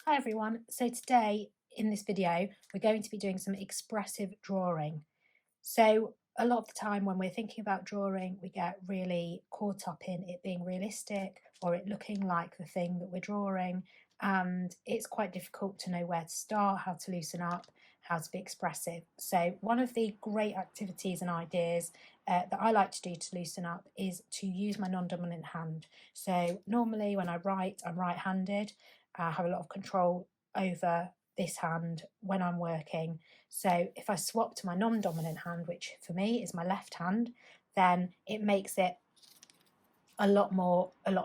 Hi everyone, so today in this video we're going to be doing some expressive drawing. So a lot of the time when we're thinking about drawing we get really caught up in it being realistic or it looking like the thing that we're drawing, and it's quite difficult to know where to start, how to loosen up, how to be expressive. So one of the great activities and ideas that I like to do to loosen up is to use my non-dominant hand. So normally when I write, I'm right-handed. I have a lot of control over this hand when I'm working. So if I swap to my non-dominant hand, which for me is my left hand, then it makes it a lot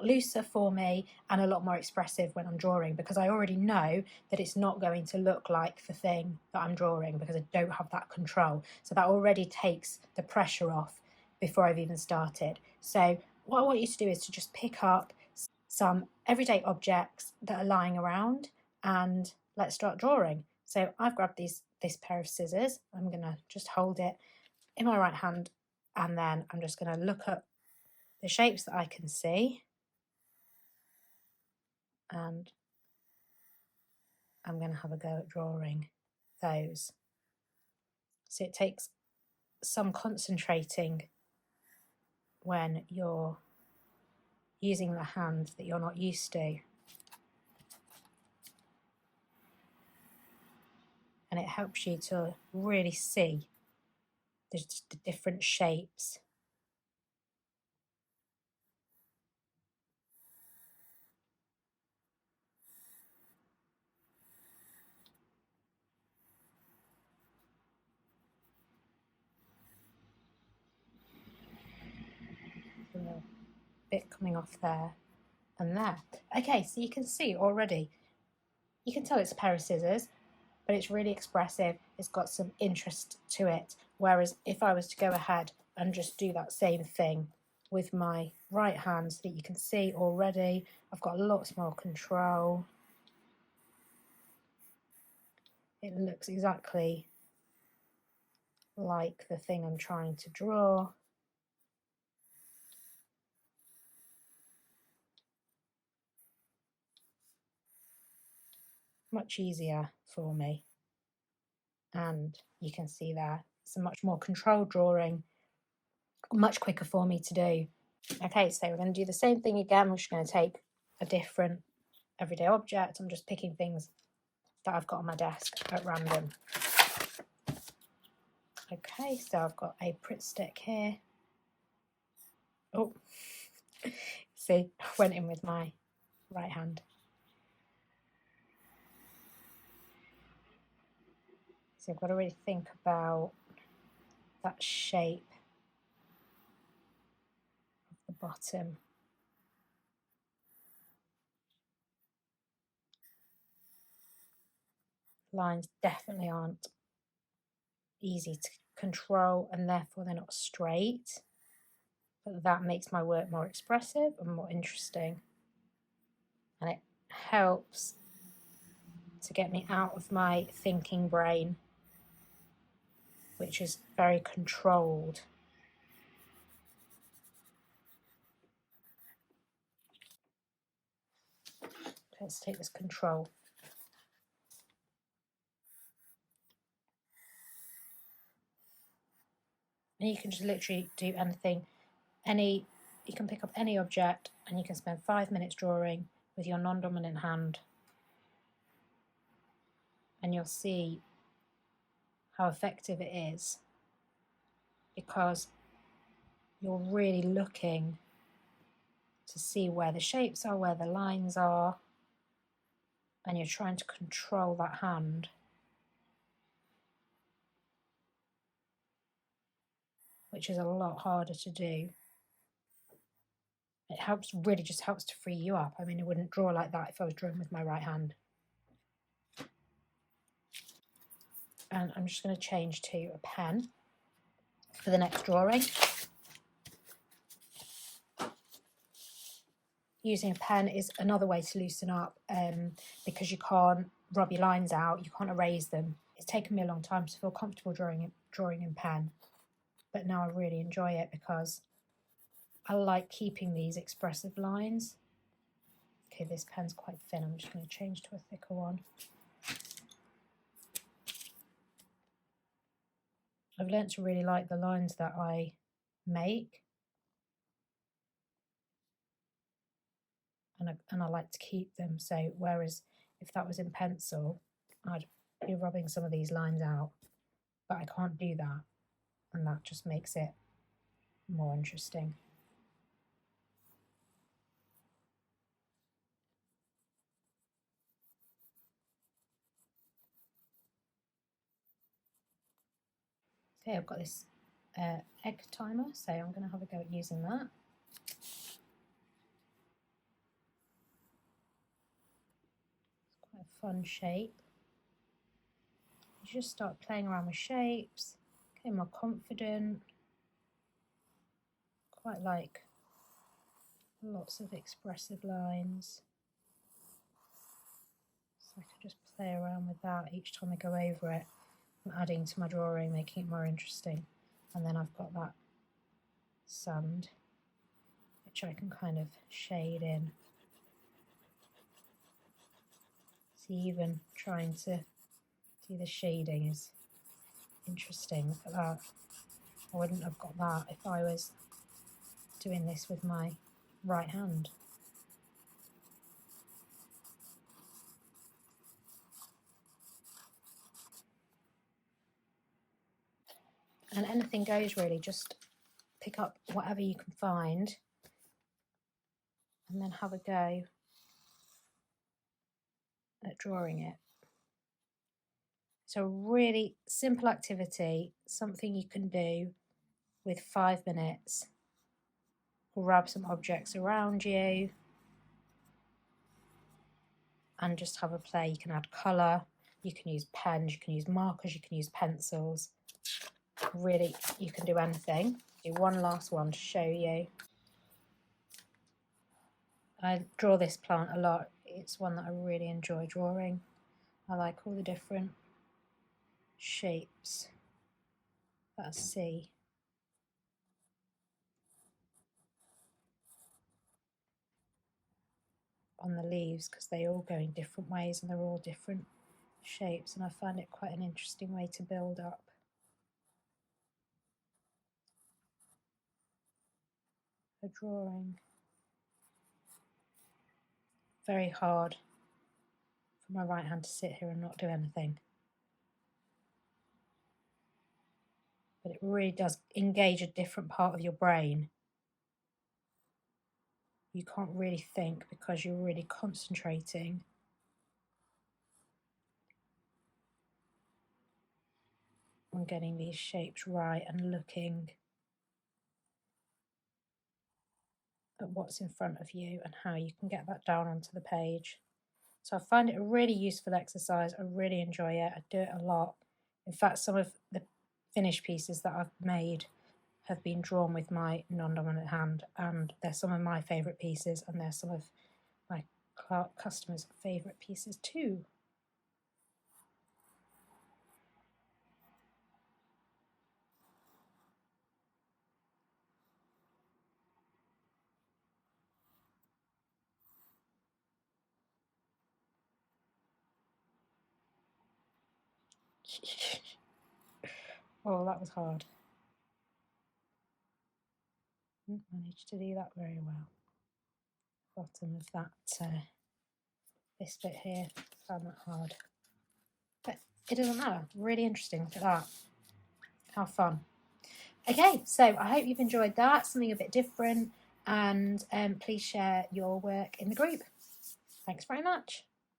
looser for me and a lot more expressive when I'm drawing, because I already know that it's not going to look like the thing that I'm drawing because I don't have that control. So that already takes the pressure off before I've even started. So what I want you to do is to just pick up some everyday objects that are lying around and let's start drawing. So I've grabbed this pair of scissors. I'm going to just hold it in my right hand and then I'm just going to look at the shapes that I can see, and I'm going to have a go at drawing those. So it takes some concentrating when you're using the hand that you're not used to. And it helps you to really see the different shapes. A bit coming off there and there. Okay, so you can see already, you can tell it's a pair of scissors, but it's really expressive. It's got some interest to it. Whereas if I was to go ahead and just do that same thing with my right hand, so that you can see already I've got lots more control. It looks exactly like the thing I'm trying to draw. Much easier for me. And you can see there, it's a much more controlled drawing, much quicker for me to do. Okay, so we're going to do the same thing again. We're just going to take a different everyday object. I'm just picking things that I've got on my desk at random. Okay, so I've got a Pritt stick here. Oh, see, I went in with my right hand. So I've got to really think about that shape of the bottom. Lines definitely aren't easy to control and therefore they're not straight, but that makes my work more expressive and more interesting, and it helps to get me out of my thinking brain, which is very controlled. Let's take this control. And you can just literally do anything. You can pick up any object and you can spend 5 minutes drawing with your non-dominant hand, and you'll see how effective it is, because you're really looking to see where the shapes are, where the lines are, and you're trying to control that hand. Which is a lot harder to do. It really just helps to free you up. I mean, I wouldn't draw like that if I was drawing with my right hand. And I'm just going to change to a pen for the next drawing. Using a pen is another way to loosen up, because you can't rub your lines out, you can't erase them. It's taken me a long time to feel comfortable drawing in pen, but now I really enjoy it because I like keeping these expressive lines. Okay, this pen's quite thin. I'm just going to change to a thicker one. I've learnt to really like the lines that I make. And I like to keep them. So whereas if that was in pencil, I'd be rubbing some of these lines out, but I can't do that. And that just makes it more interesting. Okay, I've got this egg timer, so I'm going to have a go at using that. It's quite a fun shape. You just start playing around with shapes, getting more confident. Quite like lots of expressive lines. So I could just play around with that each time I go over it. I'm adding to my drawing, making it more interesting. And then I've got that sand, which I can kind of shade in. See, even trying to do the shading is interesting. Look at that. I wouldn't have got that if I was doing this with my right hand. And anything goes really, just pick up whatever you can find and then have a go at drawing it. So a really simple activity, something you can do with 5 minutes. Grab some objects around you and just have a play. You can add colour, you can use pens, you can use markers, you can use pencils. Really, you can do anything. Do one last one to show you. I draw this plant a lot. It's one that I really enjoy drawing. I like all the different shapes that I see. On the leaves, because they all go in different ways and they're all different shapes, and I find it quite an interesting way to build up a drawing. Very hard for my right hand to sit here and not do anything, but it really does engage a different part of your brain. You can't really think because you're really concentrating on getting these shapes right and looking at what's in front of you and how you can get that down onto the page. So I find it a really useful exercise. I really enjoy it. I do it a lot. In fact, some of the finished pieces that I've made have been drawn with my non-dominant hand, and they're some of my favourite pieces, and they're some of my customers' favourite pieces too. Oh, that was hard. Didn't manage to do that very well. Bottom of that, this bit here, found that hard. But it doesn't matter. Really interesting. Look at that. How fun. Okay, so I hope you've enjoyed that, something a bit different, and please share your work in the group. Thanks very much.